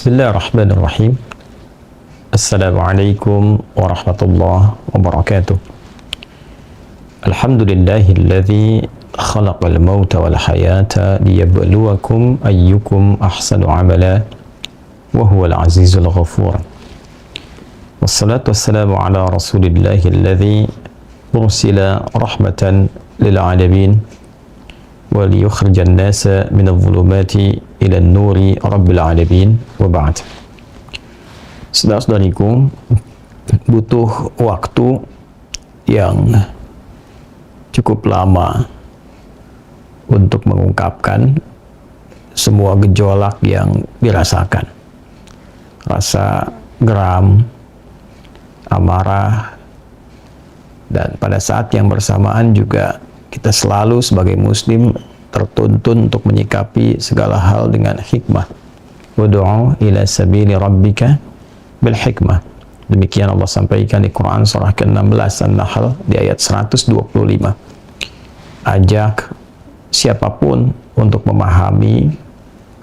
Bismillahirrahmanirrahim. Assalamualaikum warahmatullahi wabarakatuh. Alhamdulillahilladzi khalaqal mauta wal hayata liyabluwakum ayyukum ahsanu amala wa huwal azizul ghafur. Wassalatu wassalamu ala rasulillahilladzi ursila rahmatan lil alamin wa liyukhrijan nasa minadh dhulumati ila nuri rabbil alamin wa ba'd. Saudara-saudariku, butuh waktu yang cukup lama untuk mengungkapkan semua gejolak yang dirasakan. Rasa geram, amarah, dan pada saat yang bersamaan juga kita selalu sebagai muslim tertuntun untuk menyikapi segala hal dengan hikmah. Wad'u ila sabili rabbika bil hikmah. Demikian Allah sampaikan di Quran surah ke-16 An-Nahl di ayat 125. Ajak siapapun untuk memahami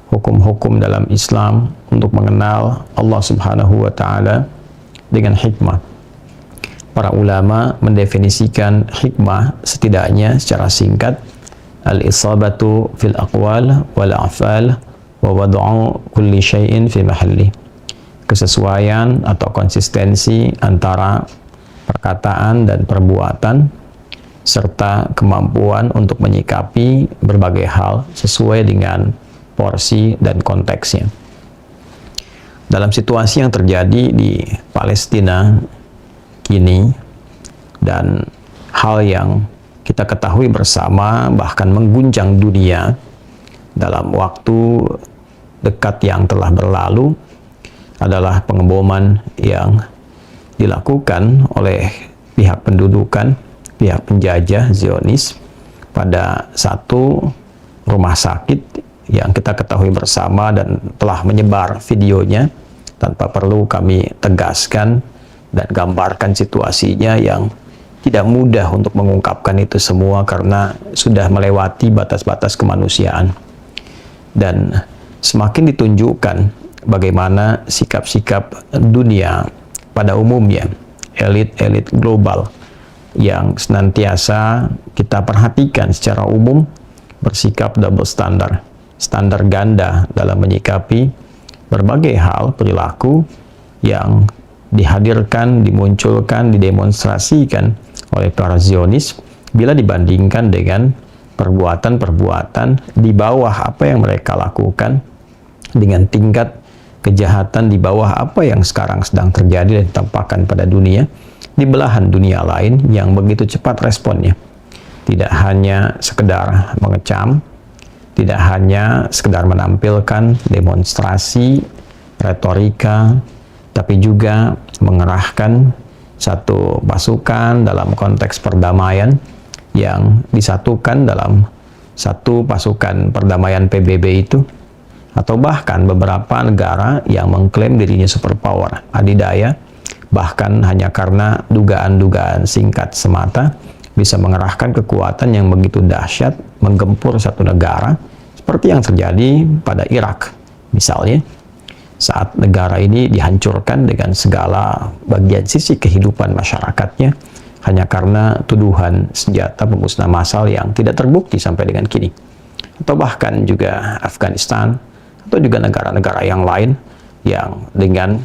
hukum-hukum dalam Islam, untuk mengenal Allah Subhanahu wa taala dengan hikmah. Para ulama mendefinisikan hikmah setidaknya secara singkat, al-isabatu fil aqwal wal a'fal wa wad'u kulli syai'in fi mahalli. Kesesuaian atau konsistensi antara perkataan dan perbuatan serta kemampuan untuk menyikapi berbagai hal sesuai dengan porsi dan konteksnya. Dalam situasi yang terjadi di Palestina kini dan hal yang kita ketahui bersama bahkan mengguncang dunia dalam waktu dekat yang telah berlalu adalah pengeboman yang dilakukan oleh pihak pendudukan, pihak penjajah Zionis pada satu rumah sakit yang kita ketahui bersama dan telah menyebar videonya tanpa perlu kami tegaskan dan gambarkan situasinya yang tidak mudah untuk mengungkapkan itu semua karena sudah melewati batas-batas kemanusiaan. Dan semakin ditunjukkan bagaimana sikap-sikap dunia pada umumnya, elit-elit global yang senantiasa kita perhatikan secara umum bersikap double standar, standar ganda dalam menyikapi berbagai hal perilaku yang dihadirkan, dimunculkan, didemonstrasikan oleh para Zionis bila dibandingkan dengan perbuatan-perbuatan di bawah apa yang mereka lakukan, dengan tingkat kejahatan di bawah apa yang sekarang sedang terjadi dan ditampakkan pada dunia, di belahan dunia lain yang begitu cepat responnya. Tidak hanya sekedar mengecam, tidak hanya sekedar menampilkan demonstrasi, retorika, tapi juga mengerahkan satu pasukan dalam konteks perdamaian yang disatukan dalam satu pasukan perdamaian PBB itu, atau bahkan beberapa negara yang mengklaim dirinya superpower adidaya, bahkan hanya karena dugaan-dugaan singkat semata bisa mengerahkan kekuatan yang begitu dahsyat menggempur satu negara, seperti yang terjadi pada Irak misalnya, saat negara ini dihancurkan dengan segala bagian sisi kehidupan masyarakatnya hanya karena tuduhan senjata pemusnah massal yang tidak terbukti sampai dengan kini. Atau bahkan juga Afghanistan atau juga negara-negara yang lain yang dengan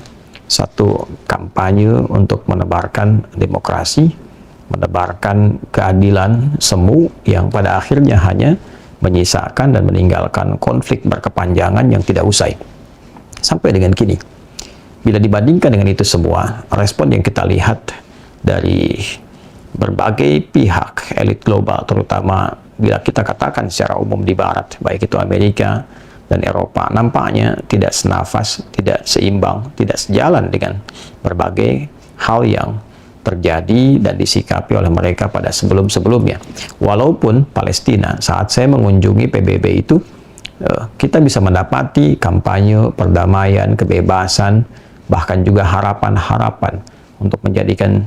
satu kampanye untuk menebarkan demokrasi, menebarkan keadilan semu yang pada akhirnya hanya menyisakan dan meninggalkan konflik berkepanjangan yang tidak usai sampai dengan kini. Bila dibandingkan dengan itu semua, respon yang kita lihat dari berbagai pihak elit global, terutama bila kita katakan secara umum di barat, baik itu Amerika dan Eropa, nampaknya tidak senafas, tidak seimbang, tidak sejalan dengan berbagai hal yang terjadi dan disikapi oleh mereka pada sebelum-sebelumnya. Walaupun Palestina, saat saya mengunjungi PBB itu, kita bisa mendapati kampanye perdamaian, kebebasan, bahkan juga harapan-harapan untuk menjadikan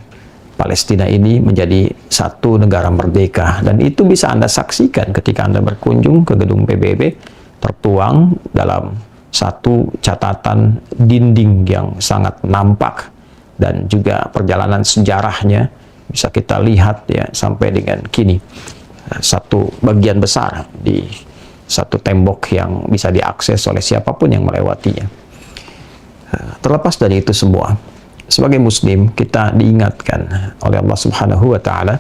Palestina ini menjadi satu negara merdeka. Dan itu bisa Anda saksikan ketika Anda berkunjung ke gedung PBB, tertuang dalam satu catatan dinding yang sangat nampak, dan juga perjalanan sejarahnya bisa kita lihat ya sampai dengan kini. Satu bagian besar di satu tembok yang bisa diakses oleh siapapun yang melewatinya. Terlepas dari itu semua, sebagai muslim kita diingatkan oleh Allah Subhanahu wa taala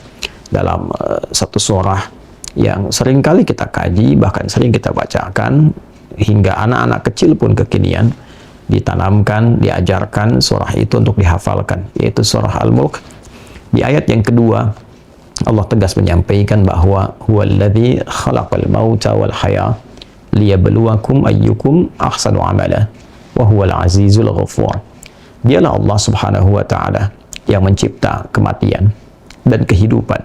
dalam satu surah yang sering kali kita kaji, bahkan sering kita bacakan, hingga anak-anak kecil pun kekinian ditanamkan, diajarkan surah itu untuk dihafalkan, yaitu surah Al-Mulk. Di ayat yang kedua, Allah tegas menyampaikan bahwa huwallazi khalaqal mauta wal haya liyabluwakum ayyukum ahsanu amala wa huwal azizul ghafur. Dialah Allah Subhanahu wa taala yang mencipta kematian dan kehidupan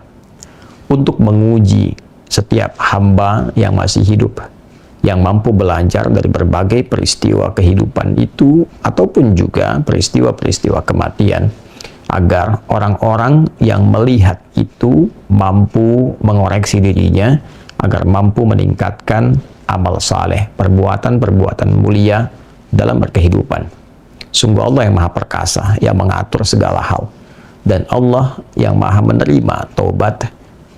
untuk menguji setiap hamba yang masih hidup, yang mampu belajar dari berbagai peristiwa kehidupan itu ataupun juga peristiwa-peristiwa kematian, agar orang-orang yang melihat itu mampu mengoreksi dirinya, agar mampu meningkatkan amal saleh, perbuatan-perbuatan mulia dalam berkehidupan. Sungguh Allah yang maha perkasa, yang mengatur segala hal, dan Allah yang maha menerima taubat,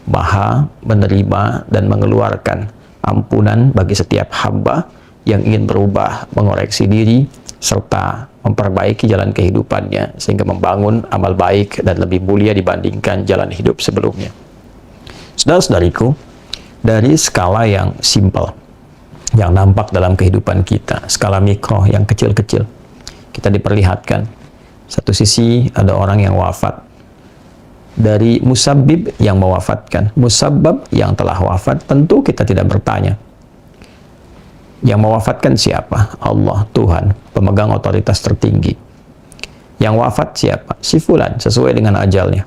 maha menerima dan mengeluarkan ampunan bagi setiap hamba yang ingin berubah, mengoreksi diri, serta memperbaiki jalan kehidupannya sehingga membangun amal baik dan lebih mulia dibandingkan jalan hidup sebelumnya. Saudara-saudariku, dari skala yang simpel yang nampak dalam kehidupan kita, skala mikro yang kecil-kecil, kita diperlihatkan satu sisi ada orang yang wafat, dari musabbib yang mewafatkan, musabbab yang telah wafat, tentu kita tidak bertanya yang mewafatkan siapa? Allah, Tuhan, pemegang otoritas tertinggi. Yang wafat siapa? Si fulan, sesuai dengan ajalnya.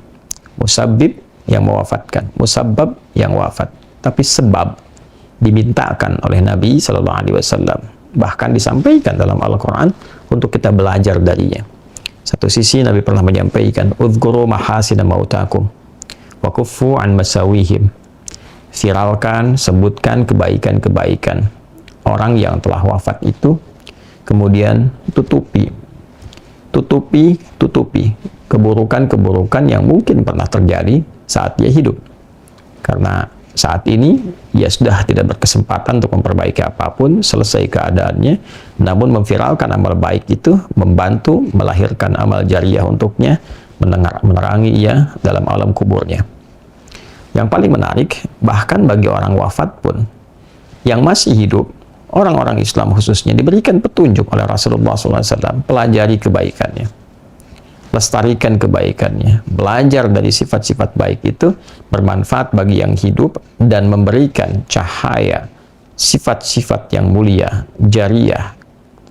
Musabbib yang mewafatkan, musabbab yang wafat. Tapi sebab dimintakan oleh Nabi Shallallahu Alaihi Wasallam, bahkan disampaikan dalam Al-Quran untuk kita belajar darinya. Satu sisi Nabi pernah menyampaikan, "Udhkuru mahasina mautakum wa kuffu an masawihim." Viralkan, sebutkan kebaikan-kebaikan orang yang telah wafat itu, kemudian tutupi keburukan-keburukan yang mungkin pernah terjadi saat dia hidup. Karena saat ini ia sudah tidak berkesempatan untuk memperbaiki apapun, selesai keadaannya, namun memviralkan amal baik itu membantu melahirkan amal jariah untuknya, menerangi ia dalam alam kuburnya. Yang paling menarik, bahkan bagi orang wafat pun yang masih hidup, orang-orang Islam khususnya diberikan petunjuk oleh Rasulullah SAW, pelajari kebaikannya, lestarikan kebaikannya, belajar dari sifat-sifat baik itu, bermanfaat bagi yang hidup, dan memberikan cahaya sifat-sifat yang mulia, jariah,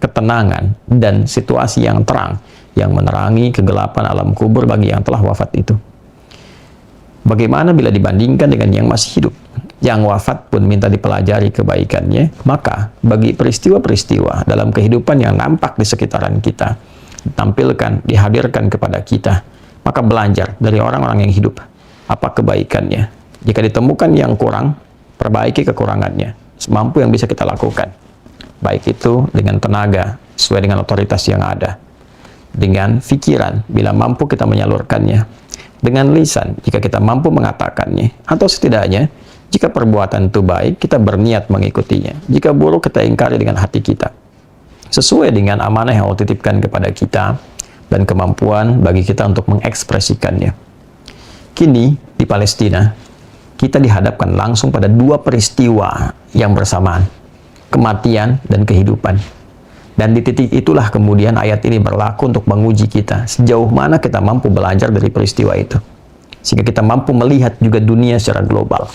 ketenangan, dan situasi yang terang, yang menerangi kegelapan alam kubur bagi yang telah wafat itu. Bagaimana bila dibandingkan dengan yang masih hidup? Yang wafat pun minta dipelajari kebaikannya, maka bagi peristiwa-peristiwa dalam kehidupan yang nampak di sekitaran kita, ditampilkan, dihadirkan kepada kita, maka belajar dari orang-orang yang hidup, apa kebaikannya. Jika ditemukan yang kurang, perbaiki kekurangannya, semampu yang bisa kita lakukan. Baik itu dengan tenaga, sesuai dengan otoritas yang ada, dengan pikiran, bila mampu kita menyalurkannya, dengan lisan, jika kita mampu mengatakannya, atau setidaknya, jika perbuatan itu baik, kita berniat mengikutinya. Jika buruk, kita ingkari dengan hati kita. Sesuai dengan amanah yang Allah titipkan kepada kita, dan kemampuan bagi kita untuk mengekspresikannya. Kini, di Palestina, kita dihadapkan langsung pada dua peristiwa yang bersamaan. Kematian dan kehidupan. Dan di titik itulah kemudian ayat ini berlaku untuk menguji kita. Sejauh mana kita mampu belajar dari peristiwa itu. Sehingga kita mampu melihat juga dunia secara global.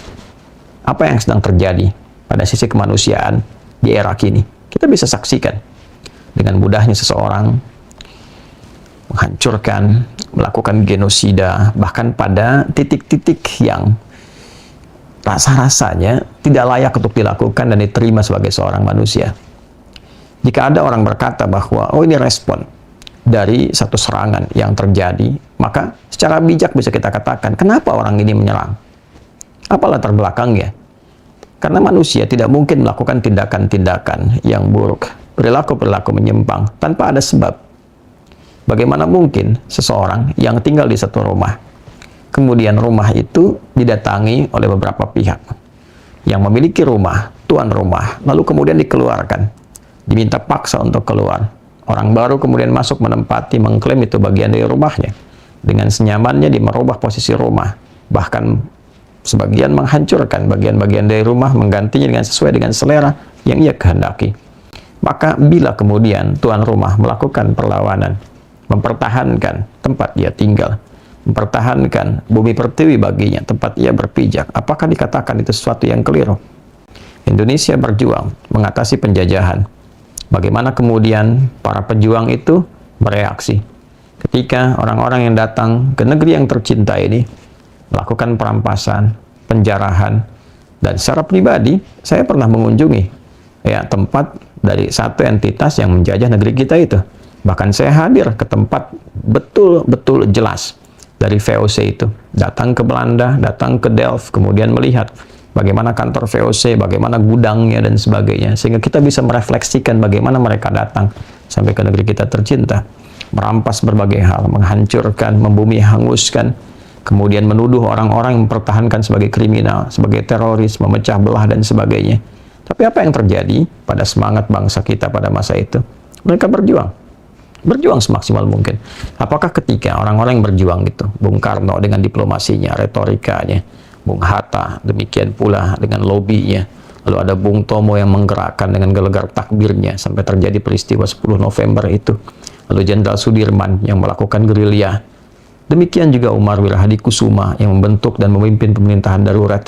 Apa yang sedang terjadi pada sisi kemanusiaan di era kini. Kita bisa saksikan dengan mudahnya seseorang menghancurkan, melakukan genosida, bahkan pada titik-titik yang rasa-rasanya tidak layak untuk dilakukan dan diterima sebagai seorang manusia. Jika ada orang berkata bahwa, oh ini respon dari satu serangan yang terjadi, maka secara bijak bisa kita katakan, kenapa orang ini menyerang? Apa latar belakangnya? Karena manusia tidak mungkin melakukan tindakan-tindakan yang buruk, perilaku-perilaku menyimpang tanpa ada sebab. Bagaimana mungkin seseorang yang tinggal di satu rumah, kemudian rumah itu didatangi oleh beberapa pihak yang memiliki rumah, tuan rumah, lalu kemudian dikeluarkan, diminta paksa untuk keluar. Orang baru kemudian masuk menempati, mengklaim itu bagian dari rumahnya. Dengan senyamannya dia merubah posisi rumah, bahkan sebagian menghancurkan bagian-bagian dari rumah, menggantinya dengan sesuai dengan selera yang ia kehendaki. Maka bila kemudian tuan rumah melakukan perlawanan, mempertahankan tempat dia tinggal, mempertahankan bumi pertiwi baginya, tempat ia berpijak, apakah dikatakan itu sesuatu yang keliru? Indonesia berjuang mengatasi penjajahan. Bagaimana kemudian para pejuang itu bereaksi ketika orang-orang yang datang ke negeri yang tercinta ini melakukan perampasan, penjarahan, dan secara pribadi saya pernah mengunjungi tempat dari satu entitas yang menjajah negeri kita itu. Bahkan saya hadir ke tempat betul-betul jelas dari VOC itu. Datang ke Belanda, datang ke Delft, kemudian melihat bagaimana kantor VOC, bagaimana gudangnya dan sebagainya. Sehingga kita bisa merefleksikan bagaimana mereka datang sampai ke negeri kita tercinta. Merampas berbagai hal, menghancurkan, membumi hanguskan, kemudian menuduh orang-orang yang mempertahankan sebagai kriminal, sebagai teroris, memecah belah dan sebagainya. Tapi apa yang terjadi pada semangat bangsa kita pada masa itu? Mereka berjuang semaksimal mungkin. Apakah ketika orang-orang yang berjuang itu, Bung Karno dengan diplomasinya, retorikanya, Bung Hatta demikian pula dengan lobbynya, lalu ada Bung Tomo yang menggerakkan dengan gelegar takbirnya sampai terjadi peristiwa 10 November itu, lalu Jenderal Sudirman yang melakukan gerilya, demikian juga Umar Wirahadikusuma yang membentuk dan memimpin pemerintahan darurat,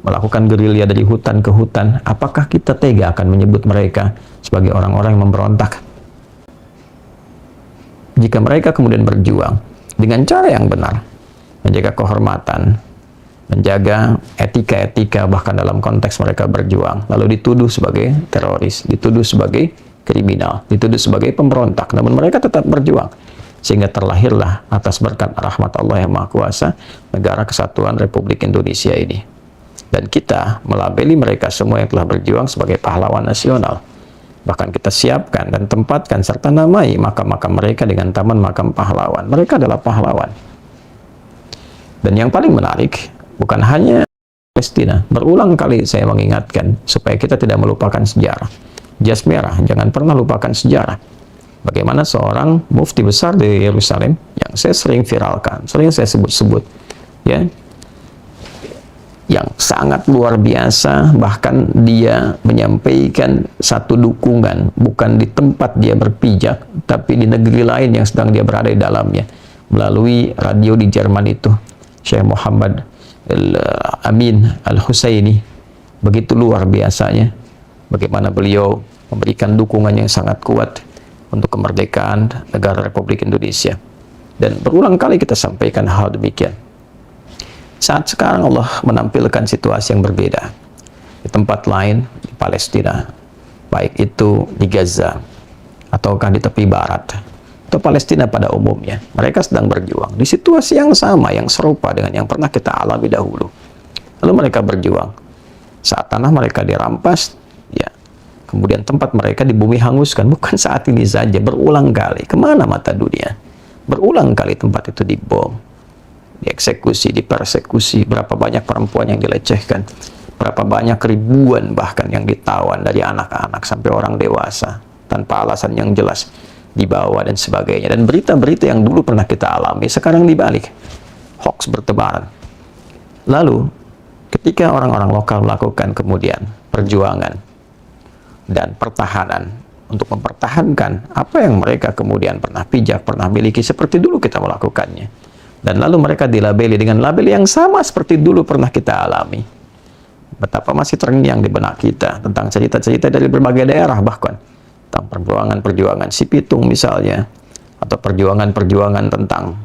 melakukan gerilya dari hutan ke hutan. Apakah kita tega akan menyebut mereka sebagai orang-orang yang memberontak? Jika mereka kemudian berjuang dengan cara yang benar, menjaga kehormatan, menjaga etika-etika, bahkan dalam konteks mereka berjuang, lalu dituduh sebagai teroris, dituduh sebagai kriminal, dituduh sebagai pemberontak, namun mereka tetap berjuang, sehingga terlahirlah atas berkat rahmat Allah yang Maha Kuasa Negara Kesatuan Republik Indonesia ini. Dan kita melabeli mereka semua yang telah berjuang sebagai pahlawan nasional. Bahkan kita siapkan dan tempatkan serta namai makam-makam mereka dengan taman makam pahlawan. Mereka adalah pahlawan. Dan yang paling menarik, bukan hanya Palestina. Berulang kali saya mengingatkan supaya kita tidak melupakan sejarah. Jas merah, jangan pernah lupakan sejarah. Bagaimana seorang mufti besar di Yerusalem yang saya sering viralkan, sering saya sebut-sebut, yang sangat luar biasa, bahkan dia menyampaikan satu dukungan bukan di tempat dia berpijak, tapi di negeri lain yang sedang dia berada di dalamnya, melalui radio di Jerman itu, Syekh Muhammad Amin Al-Husaini. Begitu luar biasanya bagaimana beliau memberikan dukungan yang sangat kuat untuk kemerdekaan negara Republik Indonesia. Dan berulang kali kita sampaikan hal demikian. Saat sekarang Allah menampilkan situasi yang berbeda di tempat lain di Palestina, baik itu di Gaza ataukah di tepi barat atau Palestina pada umumnya, mereka sedang berjuang di situasi yang sama, yang serupa dengan yang pernah kita alami dahulu. Lalu mereka berjuang saat tanah mereka dirampas, kemudian tempat mereka di bumi hanguskan. Bukan saat ini saja, berulang kali. Kemana mata dunia? Berulang kali tempat itu dibom, dieksekusi, dipersekusi. Berapa banyak perempuan yang dilecehkan, berapa banyak ribuan bahkan yang ditawan, dari anak-anak sampai orang dewasa tanpa alasan yang jelas dibawa dan sebagainya. Dan berita-berita yang dulu pernah kita alami sekarang dibalik, hoax bertebaran. Lalu ketika orang-orang lokal melakukan kemudian perjuangan dan pertahanan untuk mempertahankan apa yang mereka kemudian pernah pijak, pernah miliki seperti dulu kita melakukannya, dan lalu mereka dilabeli dengan label yang sama seperti dulu pernah kita alami, betapa masih terngiang di benak kita tentang cerita-cerita dari berbagai daerah, bahkan tentang perjuangan-perjuangan si Pitung misalnya, atau perjuangan-perjuangan tentang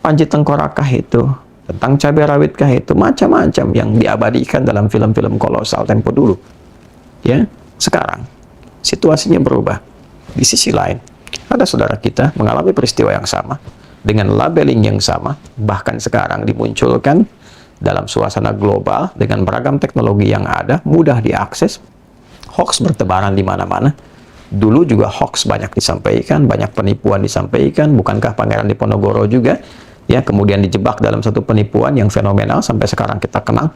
Panji Tengkorakah itu, tentang cabai rawitkah itu, macam-macam yang diabadikan dalam film-film kolosal tempo dulu. Sekarang situasinya berubah. Di sisi lain, ada saudara kita mengalami peristiwa yang sama dengan labeling yang sama, bahkan sekarang dimunculkan dalam suasana global dengan beragam teknologi yang ada, mudah diakses, hoax bertebaran di mana-mana, Dulu juga hoax banyak disampaikan, banyak penipuan disampaikan. Bukankah Pangeran Diponegoro juga ya kemudian dijebak dalam satu penipuan yang fenomenal sampai sekarang kita kenal.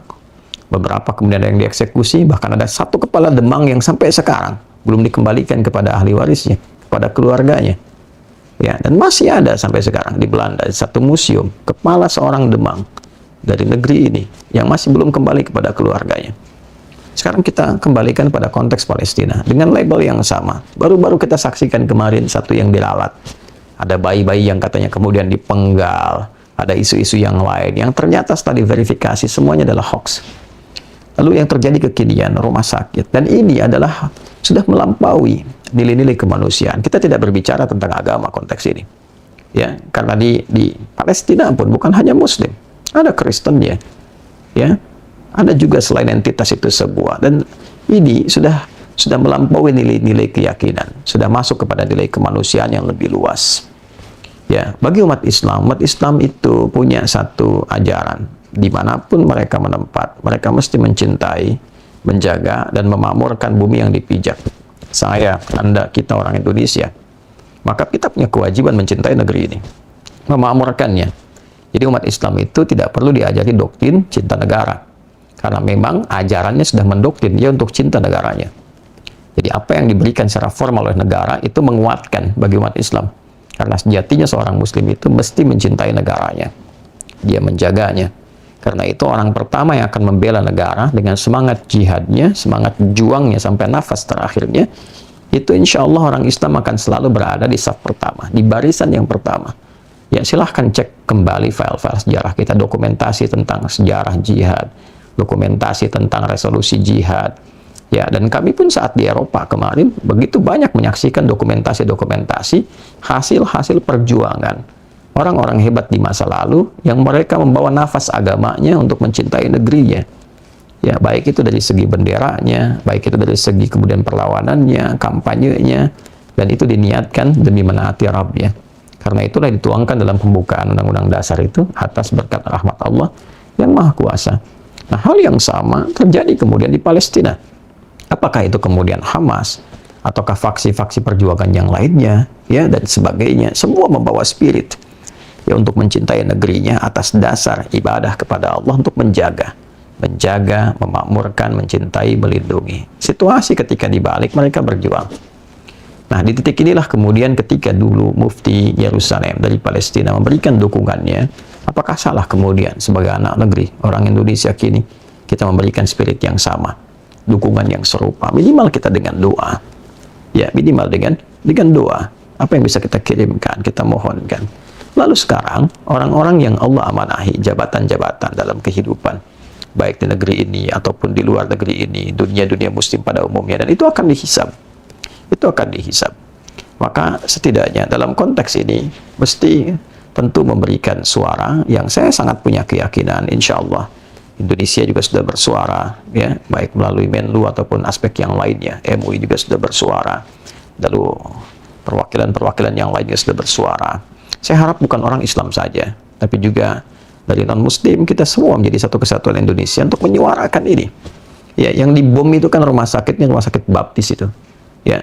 Beberapa kemudian ada yang dieksekusi, bahkan ada satu kepala Demang yang sampai sekarang belum dikembalikan kepada ahli warisnya, kepada keluarganya. Ya, dan masih ada sampai sekarang di Belanda satu museum kepala seorang Demang dari negeri ini yang masih belum kembali kepada keluarganya. Sekarang kita kembalikan pada konteks Palestina dengan label yang sama. Baru-baru kita saksikan kemarin satu yang diralat. Ada bayi-bayi yang katanya kemudian dipenggal, ada isu-isu yang lain yang ternyata setelah diverifikasi semuanya adalah hoax. Lalu yang terjadi kekinian rumah sakit, dan ini adalah sudah melampaui nilai-nilai kemanusiaan. Kita tidak berbicara tentang agama konteks ini, ya, karena di Palestina pun bukan hanya Muslim, ada Kristennya, ya, ada juga selain entitas itu sebuah, dan ini sudah melampaui nilai-nilai keyakinan, sudah masuk kepada nilai kemanusiaan yang lebih luas. Ya, bagi umat Islam itu punya satu ajaran. Dimanapun mereka menempat, mereka mesti mencintai, menjaga, dan memakmurkan bumi yang dipijak. Saya, Anda, kita orang Indonesia, maka kita punya kewajiban mencintai negeri ini, memakmurkannya. Jadi umat Islam itu tidak perlu diajari doktrin cinta negara, karena memang ajarannya sudah mendoktrin dia untuk cinta negaranya. Jadi apa yang diberikan secara formal oleh negara itu menguatkan bagi umat Islam, karena sejatinya seorang Muslim itu mesti mencintai negaranya, dia menjaganya. Karena itu orang pertama yang akan membela negara dengan semangat jihadnya, semangat juangnya sampai nafas terakhirnya, itu insya Allah orang Islam akan selalu berada di saf pertama, di barisan yang pertama. Ya, silahkan cek kembali file-file sejarah kita, dokumentasi tentang sejarah jihad, dokumentasi tentang resolusi jihad. Ya, dan kami pun saat di Eropa kemarin begitu banyak menyaksikan dokumentasi-dokumentasi hasil-hasil perjuangan orang-orang hebat di masa lalu yang mereka membawa nafas agamanya untuk mencintai negerinya. Ya, baik itu dari segi benderanya, baik itu dari segi kemudian perlawanannya, kampanyenya, dan itu diniatkan demi menaati Rabbnya. Karena itulah dituangkan dalam pembukaan Undang-Undang Dasar itu atas berkat rahmat Allah yang Maha Kuasa. Nah, hal yang sama terjadi kemudian di Palestina. Apakah itu kemudian Hamas ataukah faksi-faksi perjuangan yang lainnya, ya, dan sebagainya, semua membawa spirit ya untuk mencintai negerinya atas dasar ibadah kepada Allah untuk menjaga, memakmurkan, mencintai, melindungi. Situasi ketika dibalik mereka berjuang. Nah, di titik inilah kemudian ketika dulu Mufti Yerusalem dari Palestina memberikan dukungannya, apakah salah kemudian sebagai anak negeri orang Indonesia kini kita memberikan spirit yang sama, dukungan yang serupa, minimal kita dengan doa, ya, minimal dengan doa. Apa yang bisa kita kirimkan, kita mohonkan. Lalu sekarang, orang-orang yang Allah amanahi jabatan-jabatan dalam kehidupan, baik di negeri ini ataupun di luar negeri ini, dunia-dunia muslim pada umumnya, dan itu akan dihisab. Itu akan dihisab. Maka setidaknya dalam konteks ini, mesti tentu memberikan suara yang saya sangat punya keyakinan, insya Allah. Indonesia juga sudah bersuara, ya, baik melalui Menlu ataupun aspek yang lainnya. MUI juga sudah bersuara. Lalu perwakilan-perwakilan yang lainnya sudah bersuara. Saya harap bukan orang Islam saja, tapi juga dari non-Muslim, kita semua menjadi satu kesatuan Indonesia untuk menyuarakan ini. Ya, yang dibom itu kan rumah sakitnya, rumah sakit baptis itu. Ya,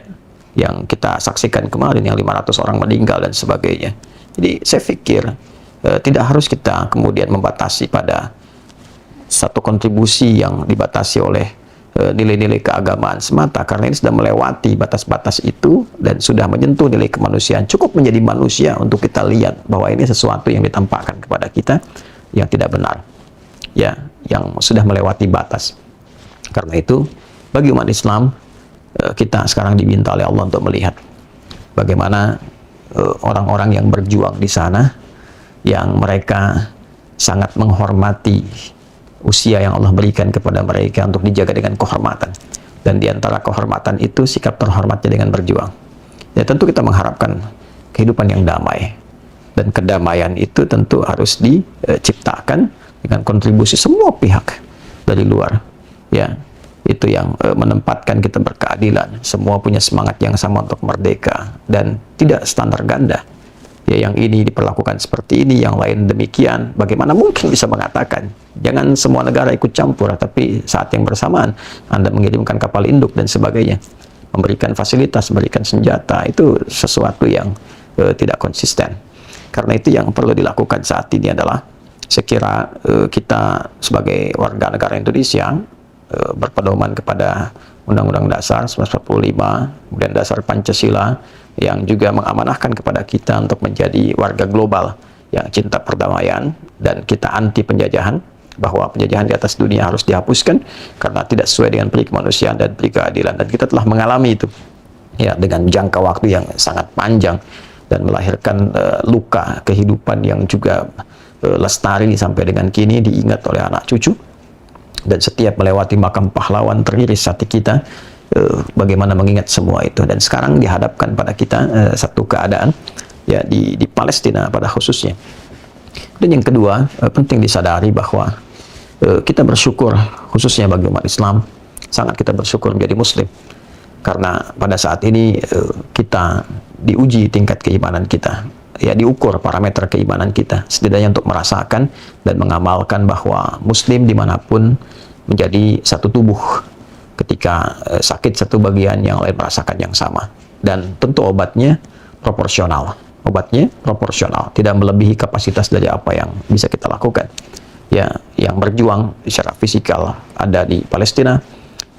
yang kita saksikan kemarin, yang 500 orang meninggal dan sebagainya. Jadi saya pikir tidak harus kita kemudian membatasi pada satu kontribusi yang dibatasi oleh nilai-nilai keagamaan semata, karena ini sudah melewati batas-batas itu dan sudah menyentuh nilai kemanusiaan. Cukup menjadi manusia untuk kita lihat bahwa ini sesuatu yang ditampakkan kepada kita yang tidak benar, ya, yang sudah melewati batas. Karena itu bagi umat Islam, kita sekarang diminta oleh Allah untuk melihat bagaimana orang-orang yang berjuang di sana, yang mereka sangat menghormati usia yang Allah berikan kepada mereka untuk dijaga dengan kehormatan. Dan di antara kehormatan itu sikap terhormatnya dengan berjuang. Ya, tentu kita mengharapkan kehidupan yang damai. Dan kedamaian itu tentu harus diciptakan dengan kontribusi semua pihak dari luar. Ya, itu yang menempatkan kita berkeadilan. Semua punya semangat yang sama untuk merdeka dan tidak standar ganda. Ya, yang ini diperlakukan seperti ini, yang lain demikian. Bagaimana mungkin bisa mengatakan jangan semua negara ikut campur, tapi saat yang bersamaan Anda mengirimkan kapal induk dan sebagainya. memberikan fasilitas, memberikan senjata, itu sesuatu yang tidak konsisten. Karena itu yang perlu dilakukan saat ini adalah, saya kira kita sebagai warga negara Indonesia berpedoman kepada Undang-Undang Dasar 1945, kemudian Dasar Pancasila, yang juga mengamanahkan kepada kita untuk menjadi warga global yang cinta perdamaian, dan kita anti penjajahan, bahwa penjajahan di atas dunia harus dihapuskan karena tidak sesuai dengan peri kemanusiaan dan peri keadilan. Dan kita telah mengalami itu ya dengan jangka waktu yang sangat panjang dan melahirkan luka kehidupan yang juga lestari sampai dengan kini diingat oleh anak cucu. Dan setiap melewati makam pahlawan teriris hati kita bagaimana mengingat semua itu. Dan sekarang dihadapkan pada kita satu keadaan ya di Palestina pada khususnya. Dan yang kedua, penting disadari bahwa kita bersyukur, khususnya bagi umat Islam, sangat kita bersyukur menjadi Muslim. Karena pada saat ini kita diuji tingkat keimanan kita, ya diukur parameter keimanan kita, setidaknya untuk merasakan dan mengamalkan bahwa Muslim dimanapun menjadi satu tubuh. Ketika sakit satu bagian, yang lain merasakan yang sama. Dan tentu obatnya proporsional. Obatnya proporsional, tidak melebihi kapasitas dari apa yang bisa kita lakukan. Ya, yang berjuang secara fisikal ada di Palestina,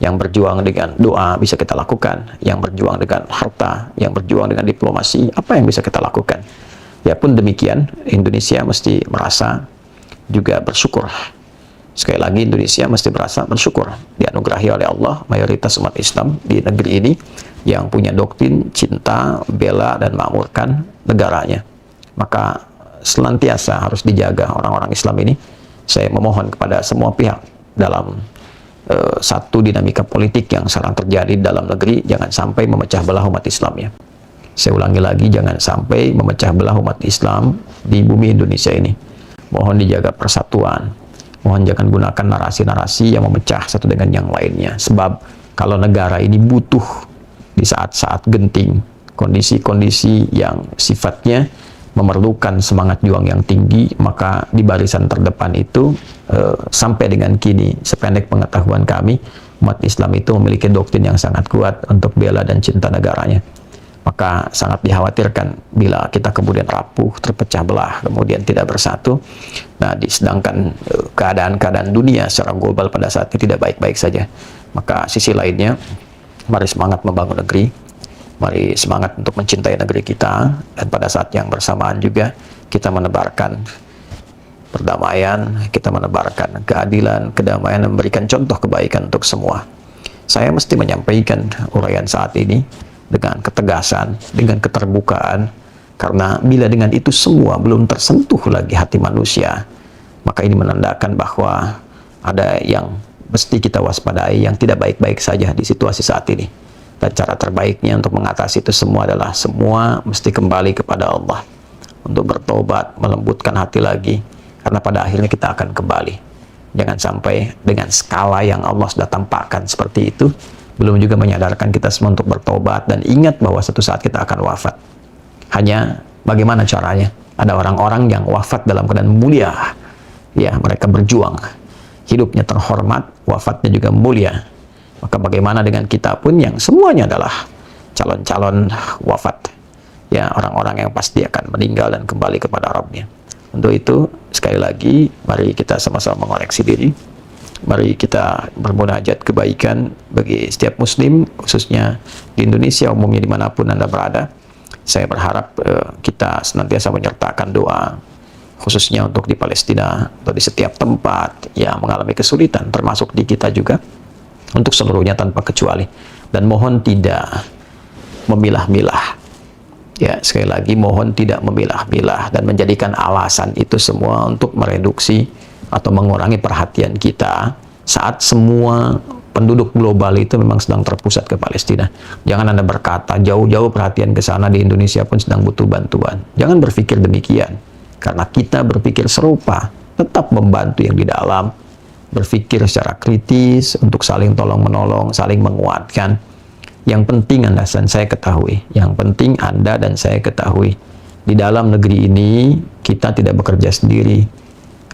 yang berjuang dengan doa bisa kita lakukan, yang berjuang dengan harta, yang berjuang dengan diplomasi, apa yang bisa kita lakukan. Ya pun demikian, Indonesia mesti merasa juga bersyukur. Sekali lagi, Indonesia mesti merasa bersyukur dianugerahi oleh Allah mayoritas umat Islam di negeri ini yang punya doktrin cinta, bela, dan makmurkan negaranya. Maka senantiasa harus dijaga orang-orang Islam ini. Saya memohon kepada semua pihak dalam satu dinamika politik yang sekarang terjadi dalam negeri, jangan sampai memecah belah umat Islamnya. Saya ulangi lagi, jangan sampai memecah belah umat Islam di bumi Indonesia ini. Mohon dijaga persatuan. Mohon jangan gunakan narasi-narasi yang memecah satu dengan yang lainnya. Sebab kalau negara ini butuh di saat-saat genting, kondisi-kondisi yang sifatnya memerlukan semangat juang yang tinggi, maka di barisan terdepan itu sampai dengan kini, sependek pengetahuan kami, umat Islam itu memiliki doktrin yang sangat kuat untuk bela dan cinta negaranya. Maka sangat dikhawatirkan bila kita kemudian rapuh, terpecah belah, kemudian tidak bersatu. Nah, sedangkan keadaan-keadaan dunia secara global pada saat ini tidak baik-baik saja. Maka sisi lainnya, mari semangat membangun negeri. Mari semangat untuk mencintai negeri kita, dan pada saat yang bersamaan juga kita menebarkan perdamaian, kita menebarkan keadilan, kedamaian, dan memberikan contoh kebaikan untuk semua. Saya mesti menyampaikan uraian saat ini dengan ketegasan, dengan keterbukaan, karena bila dengan itu semua belum tersentuh lagi hati manusia, maka ini menandakan bahwa ada yang mesti kita waspadai yang tidak baik-baik saja di situasi saat ini. Dan cara terbaiknya untuk mengatasi itu semua adalah semua mesti kembali kepada Allah untuk bertobat, melembutkan hati lagi, karena pada akhirnya kita akan kembali. Jangan sampai dengan skala yang Allah sudah tampakkan seperti itu, belum juga menyadarkan kita semua untuk bertobat dan ingat bahwa suatu saat kita akan wafat. Hanya bagaimana caranya? Ada orang-orang yang wafat dalam keadaan mulia, ya mereka berjuang, hidupnya terhormat, wafatnya juga mulia. Maka bagaimana dengan kita pun yang semuanya adalah calon-calon wafat, ya orang-orang yang pasti akan meninggal dan kembali kepada Rabb-Nya. Untuk itu sekali lagi mari kita sama-sama mengoreksi diri, mari kita bermunajat kebaikan bagi setiap Muslim, khususnya di Indonesia, umumnya dimanapun Anda berada. Saya berharap kita senantiasa menyertakan doa, khususnya untuk di Palestina atau di setiap tempat yang mengalami kesulitan, termasuk di kita juga, untuk seluruhnya tanpa kecuali. Dan mohon tidak memilah-milah, ya sekali lagi mohon tidak memilah-milah dan menjadikan alasan itu semua untuk mereduksi atau mengurangi perhatian kita saat semua penduduk global itu memang sedang terpusat ke Palestina. Jangan Anda berkata jauh-jauh perhatian ke sana, di Indonesia pun sedang butuh bantuan. Jangan berpikir demikian, karena kita berpikir serupa, tetap membantu yang di dalam, berpikir secara kritis untuk saling tolong-menolong, saling menguatkan. Yang penting Anda dan saya ketahui, yang penting Anda dan saya ketahui, di dalam negeri ini kita tidak bekerja sendiri.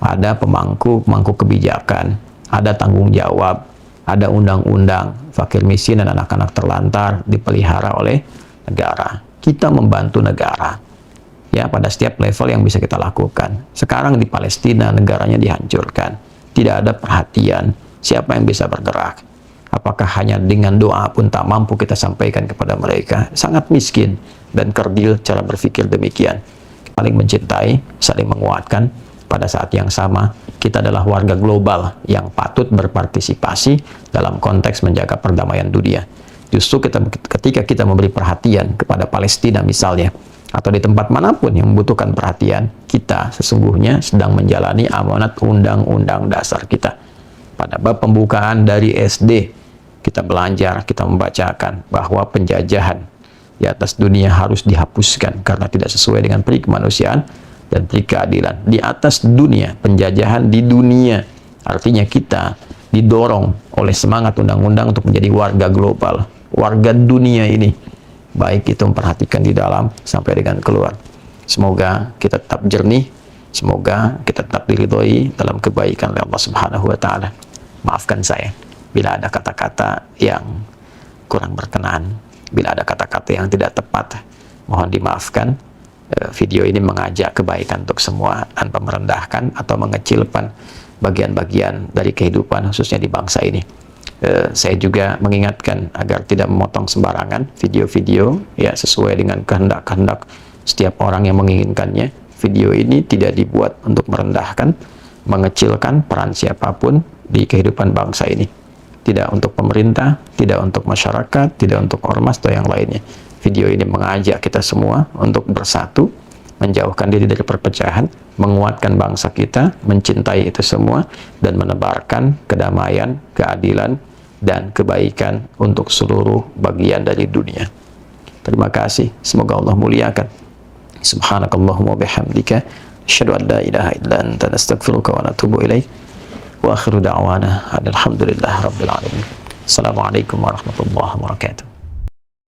Ada pemangku kebijakan, ada tanggung jawab, ada undang-undang fakir miskin dan anak-anak terlantar dipelihara oleh negara. Kita membantu negara ya pada setiap level yang bisa kita lakukan. Sekarang di Palestina negaranya dihancurkan, tidak ada perhatian. Siapa yang bisa bergerak? Apakah hanya dengan doa pun tak mampu kita sampaikan kepada mereka? Sangat miskin dan kerdil cara berpikir demikian. Saling mencintai, saling menguatkan. Pada saat yang sama, kita adalah warga global yang patut berpartisipasi dalam konteks menjaga perdamaian dunia. Justru ketika kita memberi perhatian kepada Palestina misalnya, atau di tempat manapun yang membutuhkan perhatian, kita sesungguhnya sedang menjalani amanat undang-undang dasar kita. Pada bab pembukaan dari SD, kita belajar, kita membacakan bahwa penjajahan di atas dunia harus dihapuskan karena tidak sesuai dengan peri kemanusiaan dan peri keadilan. Di atas dunia, penjajahan di dunia, artinya kita didorong oleh semangat undang-undang untuk menjadi warga global, warga dunia ini, baik itu memperhatikan di dalam sampai dengan keluar. Semoga kita tetap jernih, semoga kita tetap diridhoi dalam kebaikan oleh Allah Subhanahu wa Ta'ala. Maafkan saya bila ada kata-kata yang kurang berkenan, bila ada kata-kata yang tidak tepat, mohon dimaafkan. Video ini mengajak kebaikan untuk semua tanpa merendahkan atau mengecilkan bagian-bagian dari kehidupan khususnya di bangsa ini. Saya juga mengingatkan agar tidak memotong sembarangan video-video ya sesuai dengan kehendak-kehendak setiap orang yang menginginkannya. Video ini tidak dibuat untuk merendahkan, mengecilkan peran siapapun di kehidupan bangsa ini. Tidak untuk pemerintah, tidak untuk masyarakat, tidak untuk ormas atau yang lainnya. Video ini mengajak kita semua untuk bersatu, menjauhkan diri dari perpecahan, menguatkan bangsa kita, mencintai itu semua, dan menebarkan kedamaian, keadilan, dan kebaikan untuk seluruh bagian dari dunia. Terima kasih. Semoga Allah muliakan. Subhanakallahumma bihamdika asyhadu an la ilaha illa anta nastaghfiruka wa natubu ilaik. Wa akhiru da'wana alhamdulillahi rabbil alamin. Assalamualaikum warahmatullahi wabarakatuh.